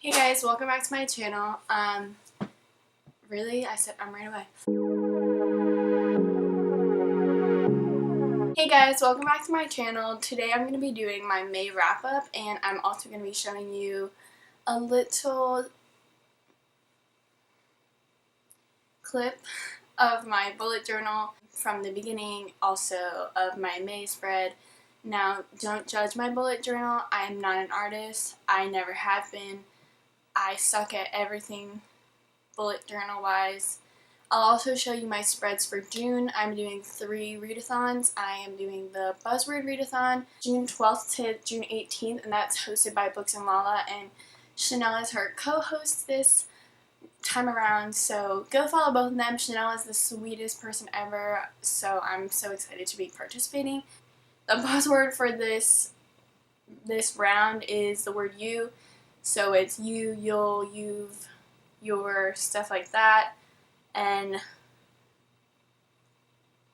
Hey guys, welcome back to my channel. Really? I said right away. Hey guys, welcome back to my channel. Today I'm going to be doing my May wrap up, and I'm also going to be showing you a little clip of my bullet journal from the beginning, also of my May spread. Now, don't judge my bullet journal. I am not an artist. I never have been. I suck at everything bullet journal wise. I'll also show you my spreads for June. I'm doing 3 readathons. I am doing the Buzzword readathon June 12th to June 18th, and that's hosted by Books and Lala, and Chanel is her co-host this time around, so go follow both of them. Chanel is the sweetest person ever, so I'm so excited to be participating. The buzzword for this round is the word you, so it's you, you'll, you've, your, stuff like that. And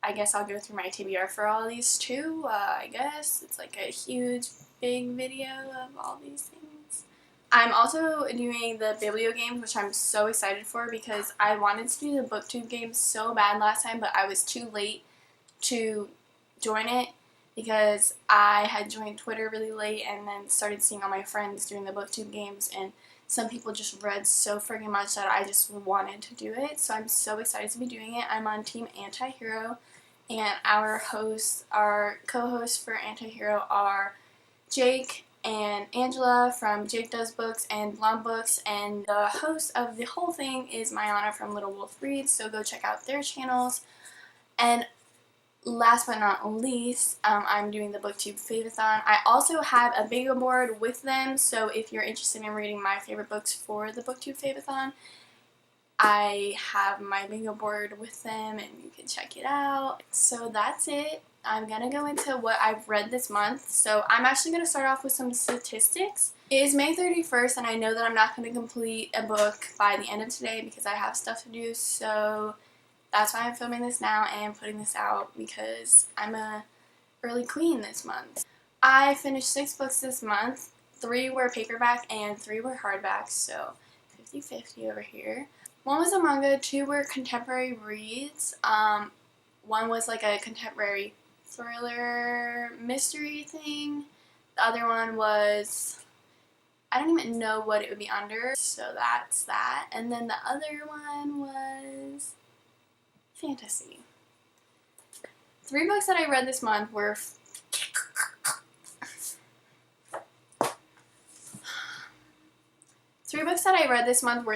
I guess I'll go through my TBR for all these too. I guess it's like a huge big video of all these things. I'm also doing the Biblio games, which I'm so excited for because I wanted to do the BookTube games so bad last time, but I was too late to join it because I had joined Twitter really late and then started seeing all my friends doing the BookTube games, and some people just read so friggin' much that I just wanted to do it, so I'm so excited to be doing it. I'm on Team Antihero, and our co-hosts for Antihero are Jake and Angela from Jake Does Books and Blonde Books, and the host of the whole thing is Mayana from Little Wolf Reads, so go check out their channels. And last but not least, I'm doing the BookTube Fave-a-thon. I also have a bingo board with them, so if you're interested in reading my favorite books for the BookTube Fave-a-thon, I have my bingo board with them and you can check it out. So that's it. I'm going to go into what I've read this month. So I'm actually going to start off with some statistics. It is May 31st, and I know that I'm not going to complete a book by the end of today because I have stuff to do, so that's why I'm filming this now and putting this out, because I'm a early queen this month. I finished 6 books this month. 3 were paperback and 3 were hardback, so 50-50 over here. 1 was a manga, 2 were contemporary reads. 1 was like a contemporary thriller mystery thing. The other one was, I don't even know what it would be under, so that's that. And then the other one was fantasy. 3 books that I read this month were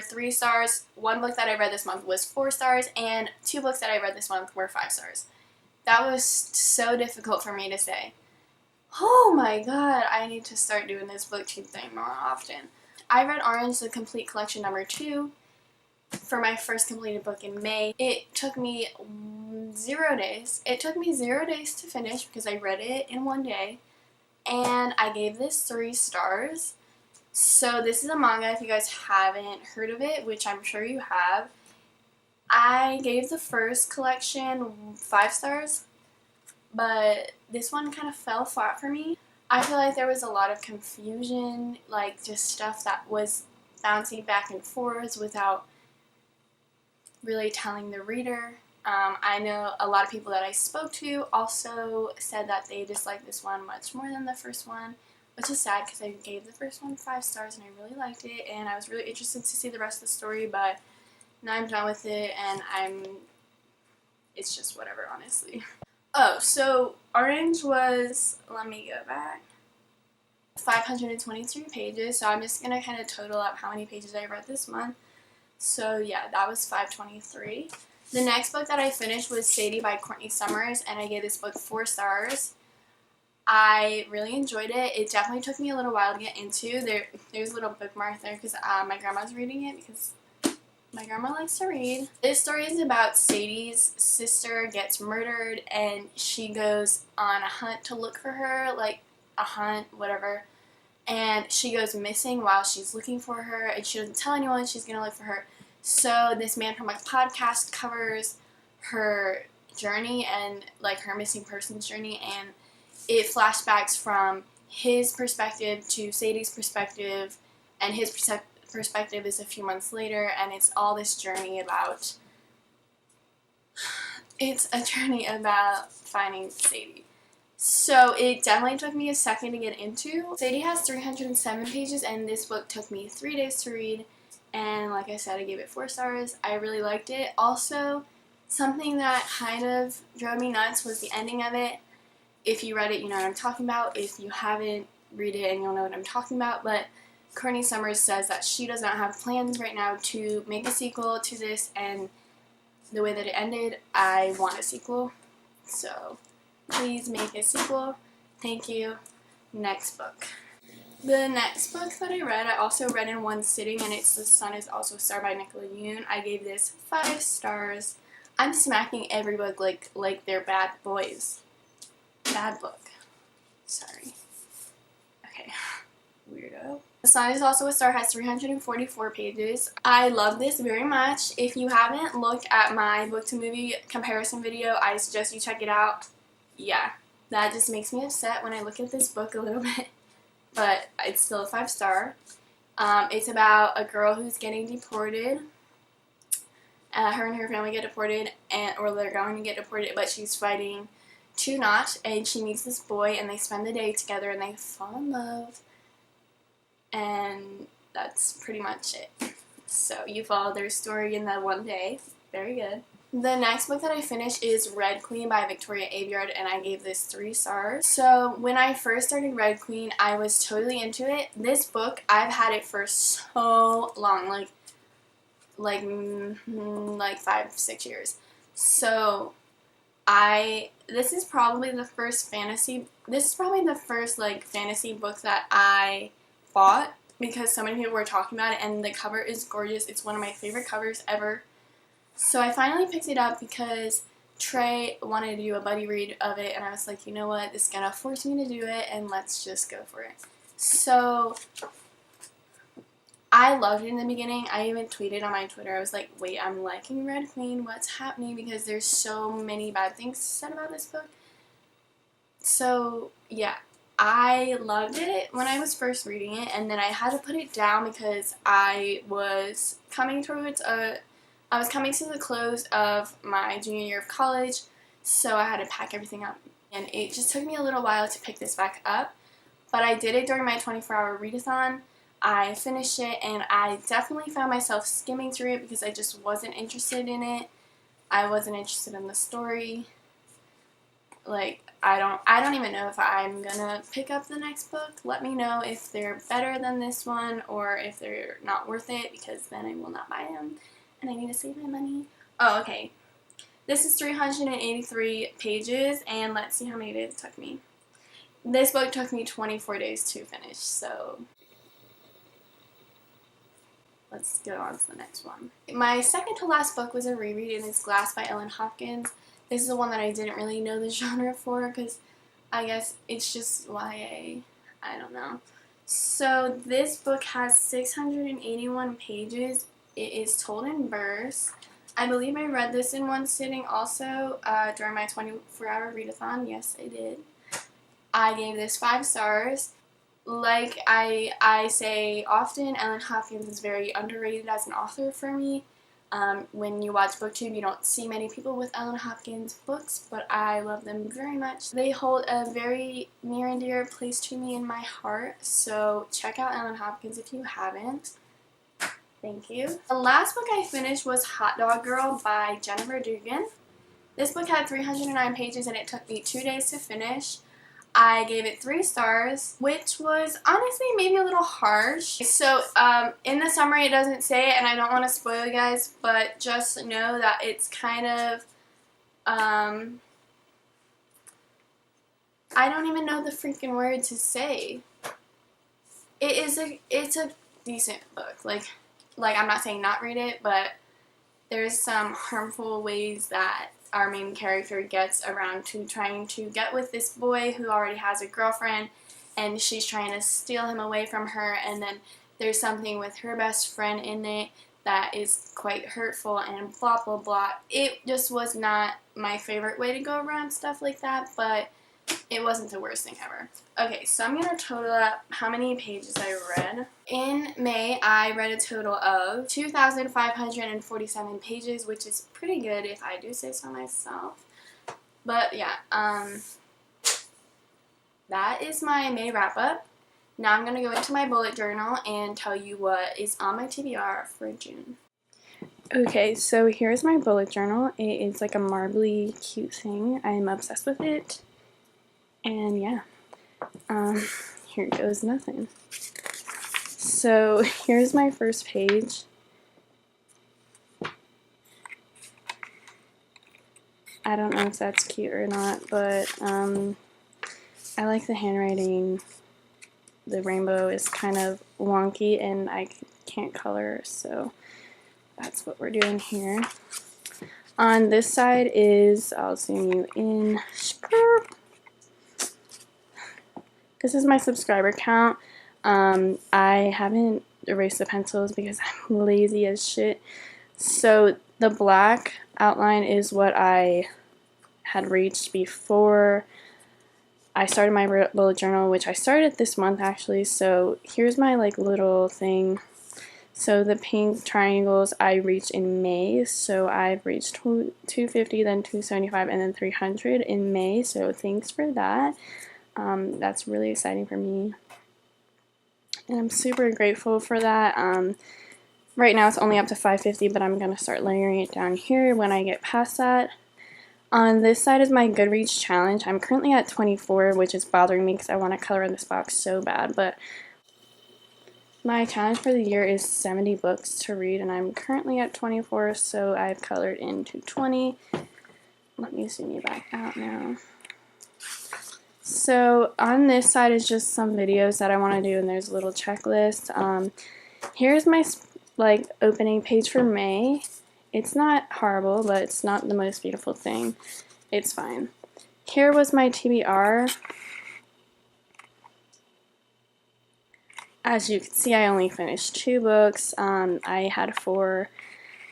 3 stars, 1 book that I read this month was 4 stars, and 2 books that I read this month were 5 stars. That was so difficult for me to say. Oh my god, I need to start doing this BookTube thing more often. I read Orange, the Complete Collection #2 for my first completed book in May. It took me 0 days. It took me 0 days to finish because I read it in 1 day, and I gave this 3 stars. So this is a manga, if you guys haven't heard of it, which I'm sure you have. I gave the first collection 5 stars, but this one kind of fell flat for me. I feel like there was a lot of confusion, like just stuff that was bouncing back and forth without really telling the reader. I know a lot of people that I spoke to also said that they disliked this one much more than the first one, which is sad because I gave the first one 5 stars and I really liked it, and I was really interested to see the rest of the story, but now I'm done with it and it's just whatever, honestly. Oh, so Orange was, let me go back, 523 pages, so I'm just going to kind of total up how many pages I read this month. So yeah, that was 523. The next book that I finished was Sadie by Courtney Summers, and I gave this book 4 stars. I really enjoyed it. It definitely took me a little while to get into. There's a little bookmark there because my grandma's reading it because my grandma likes to read. This story is about Sadie's sister gets murdered, and she goes on a hunt to look for her, like a hunt, whatever. And she goes missing while she's looking for her, and she doesn't tell anyone she's going to look for her. So this man from a podcast covers her journey and like her missing persons journey, and it flashbacks from his perspective to Sadie's perspective and his perspective is a few months later, and it's all this journey about, it's a journey about finding Sadie. So it definitely took me a second to get into. Sadie has 307 pages, and this book took me 3 days to read, and like I said, I gave it 4 stars. I really liked it. Also, something that kind of drove me nuts was the ending of it. If you read it, you know what I'm talking about. If you haven't, read it and you'll know what I'm talking about. But Courtney Summers says that she does not have plans right now to make a sequel to this, and the way that it ended, I want a sequel. So please make a sequel. Thank you. Next book. The next book that I read, I also read in one sitting, and it's The Sun Is Also a Star by Nicola Yoon. I gave this 5 stars. I'm smacking every book like they're bad boys. Bad book. Sorry. Okay. Weirdo. The Sun Is Also a Star has 344 pages. I love this very much. If you haven't looked at my book to movie comparison video, I suggest you check it out. Yeah, that just makes me upset when I look at this book a little bit, but it's still a 5 star. It's about a girl who's getting deported. Her and her family get deported, or they're going to get deported, but she's fighting to not, and she meets this boy, and they spend the day together, and they fall in love, and that's pretty much it. So you follow their story in that one day. Very good. The next book that I finished is Red Queen by Victoria Aveyard, and I gave this 3 stars. So when I first started Red Queen, I was totally into it. This book, I've had it for so long, like 5-6 years. So this is probably the first fantasy book that I bought, because so many people were talking about it, and the cover is gorgeous. It's one of my favorite covers ever. So I finally picked it up because Trey wanted to do a buddy read of it, and I was like, you know what, this is gonna force me to do it, and let's just go for it. So I loved it in the beginning. I even tweeted on my Twitter, I was like, wait, I'm liking Red Queen, what's happening? Because there's so many bad things said about this book. So yeah, I loved it when I was first reading it, and then I had to put it down because I was coming to the close of my junior year of college, so I had to pack everything up. And it just took me a little while to pick this back up, but I did it during my 24-hour readathon. I finished it, and I definitely found myself skimming through it because I just wasn't interested in it. I wasn't interested in the story. Like, I don't even know if I'm gonna pick up the next book. Let me know if they're better than this one, or if they're not worth it, because then I will not buy them, and I need to save my money. Oh, okay. This is 383 pages, and let's see how many days it took me. This book took me 24 days to finish, so let's go on to the next one. My second to last book was a reread, and it's Glass by Ellen Hopkins. This is the one that I didn't really know the genre for, because I guess it's just YA. I don't know. So this book has 681 pages. It is told in verse. I believe I read this in one sitting also during my 24-hour readathon. Yes, I did. I gave this 5 stars. Like I say often, Ellen Hopkins is very underrated as an author for me. When you watch BookTube, you don't see many people with Ellen Hopkins books, but I love them very much. They hold a very near and dear place to me in my heart, so check out Ellen Hopkins if you haven't. Thank you. The last book I finished was Hot Dog Girl by Jennifer Dugan. This book had 309 pages, and it took me 2 days to finish. I gave it 3 stars, which was honestly maybe a little harsh. So in the summary it doesn't say it, and I don't want to spoil you guys, but just know that it's kind of, I don't even know the freaking word to say. It's a decent book. Like I'm not saying not read it, but there's some harmful ways that our main character gets around to trying to get with this boy who already has a girlfriend, and she's trying to steal him away from her, and then there's something with her best friend in it that is quite hurtful, and blah blah blah. It just was not my favorite way to go around stuff like that, but it wasn't the worst thing ever. Okay, so I'm going to total up how many pages I read. In May, I read a total of 2,547 pages, which is pretty good if I do say so myself. But yeah, that is my May wrap-up. Now I'm going to go into my bullet journal and tell you what is on my TBR for June. Okay, so here's my bullet journal. It is like a marbly cute thing. I'm obsessed with it. And yeah, here goes nothing. So here's my first page. I don't know if that's cute or not, but I like the handwriting. The rainbow is kind of wonky and I can't color, so that's what we're doing here. On this side is, I'll zoom you in. This is my subscriber count. I haven't erased the pencils because I'm lazy as shit. So the black outline is what I had reached before I started my bullet journal, which I started this month actually. So here's my like little thing. So the pink triangles I reached in May. So I've reached 250, then 275, and then 300 in May. So thanks for that. That's really exciting for me, and I'm super grateful for that. Right now it's only up to 550, but I'm going to start layering it down here when I get past that. On this side is my Goodreads challenge. I'm currently at 24, which is bothering me because I want to color in this box so bad, but my challenge for the year is 70 books to read, and I'm currently at 24, so I've colored into 20. Let me zoom you back out now. So on this side is just some videos that I want to do, and there's a little checklist. Here's my like opening page for May. It's not horrible, but it's not the most beautiful thing. It's fine. Here was my TBR. As you can see, I only finished 2 books. I had 4.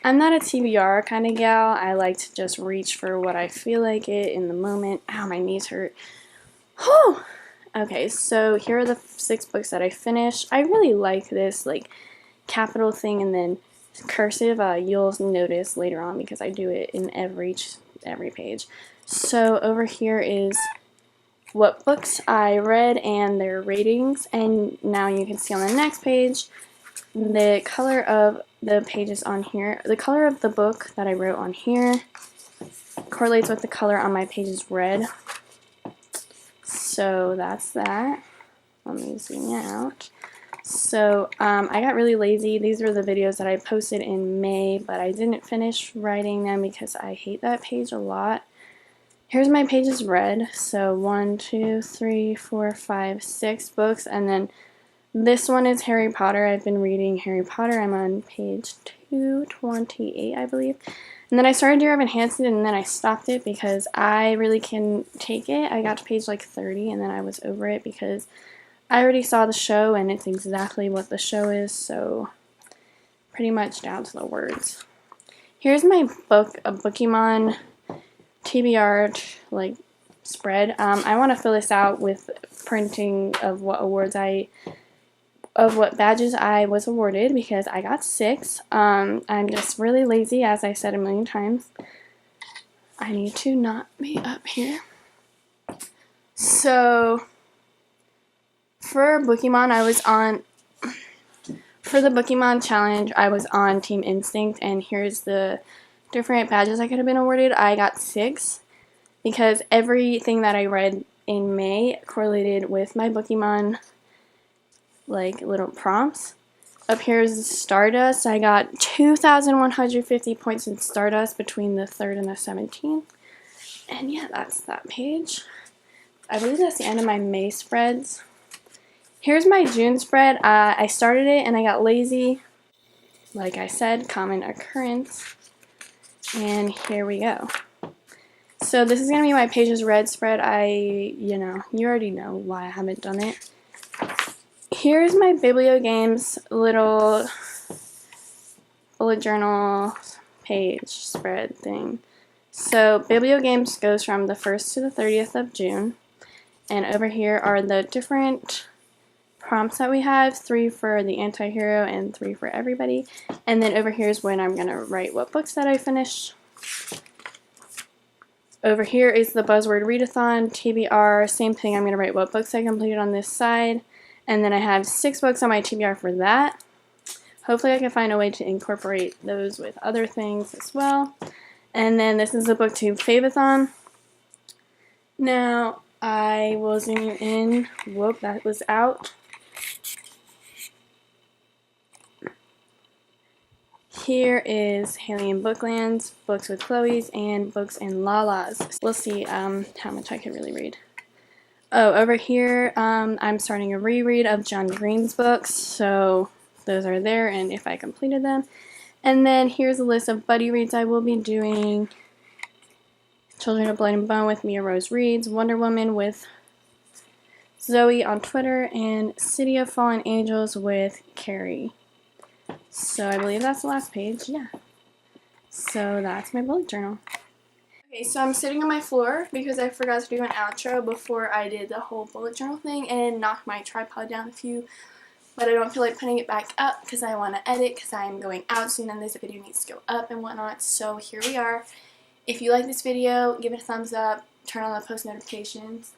I'm not a TBR kind of gal. I like to just reach for what I feel like it in the moment. Ow, my knees hurt. Whew. Okay, so here are the 6 books that I finished. I really like this like capital thing and then cursive. You'll notice later on because I do it in every page. So over here is what books I read and their ratings, and now you can see on the next page the color of the pages on here. The color of the book that I wrote on here correlates with the color on my pages read. So that's that. Let me zoom it out. So I got really lazy. These were the videos that I posted in May, but I didn't finish writing them because I hate that page a lot. Here's my pages read. So 1, 2, 3, 4, 5, 6 books, and then this one is Harry Potter. I've been reading Harry Potter. I'm on page 228, I believe. And then I started Dear Evan Hansen, and then I stopped it because I really can take it. I got to page like 30, and then I was over it because I already saw the show, and it's exactly what the show is, so pretty much down to the words. Here's my book, a Pokemon TBR like spread. I want to fill this out with printing of what what badges I was awarded because I got 6. I'm just really lazy, as I said a million times. I need to not be up here. So for Pokemon, for the Pokemon challenge, I was on Team Instinct, and here's the different badges I could have been awarded. I got 6 because everything that I read in May correlated with my Pokemon like little prompts. Up here is Stardust. I got 2,150 points in Stardust between the 3rd and the 17th. And yeah, that's that page. I believe that's the end of my May spreads. Here's my June spread. I started it and I got lazy. Like I said, common occurrence. And here we go. So this is going to be my pages read spread. You already know why I haven't done it. Here's my Biblio Games little bullet journal page spread thing. So Biblio Games goes from the 1st to the 30th of June. And over here are the different prompts that we have, 3 for the anti-hero and 3 for everybody. And then over here is when I'm going to write what books that I finished. Over here is the buzzword readathon, TBR, same thing, I'm going to write what books I completed on this side. And then I have 6 books on my TBR for that. Hopefully I can find a way to incorporate those with other things as well. And then this is the booktube favathon. Now I will zoom in. Whoop, that was out. Here is Haley and Booklands, Books with Chloe's, and Books in Lala's. We'll see how much I can really read. Oh, over here I'm starting a reread of John Green's books, so those are there and if I completed them. And then here's a list of buddy reads I will be doing. Children of Blood and Bone with Mia Rose Reads, Wonder Woman with Zoe on Twitter, and City of Fallen Angels with Carrie. So I believe that's the last page, yeah. So that's my bullet journal. Okay, so I'm sitting on my floor because I forgot to do an outro before I did the whole bullet journal thing and knocked my tripod down a few, but I don't feel like putting it back up because I want to edit because I'm going out soon and this video needs to go up and whatnot, so here we are. If you like this video, give it a thumbs up, turn on the post notifications.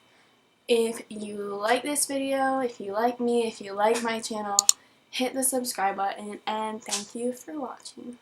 If you like this video, if you like me, if you like my channel, hit the subscribe button, and thank you for watching.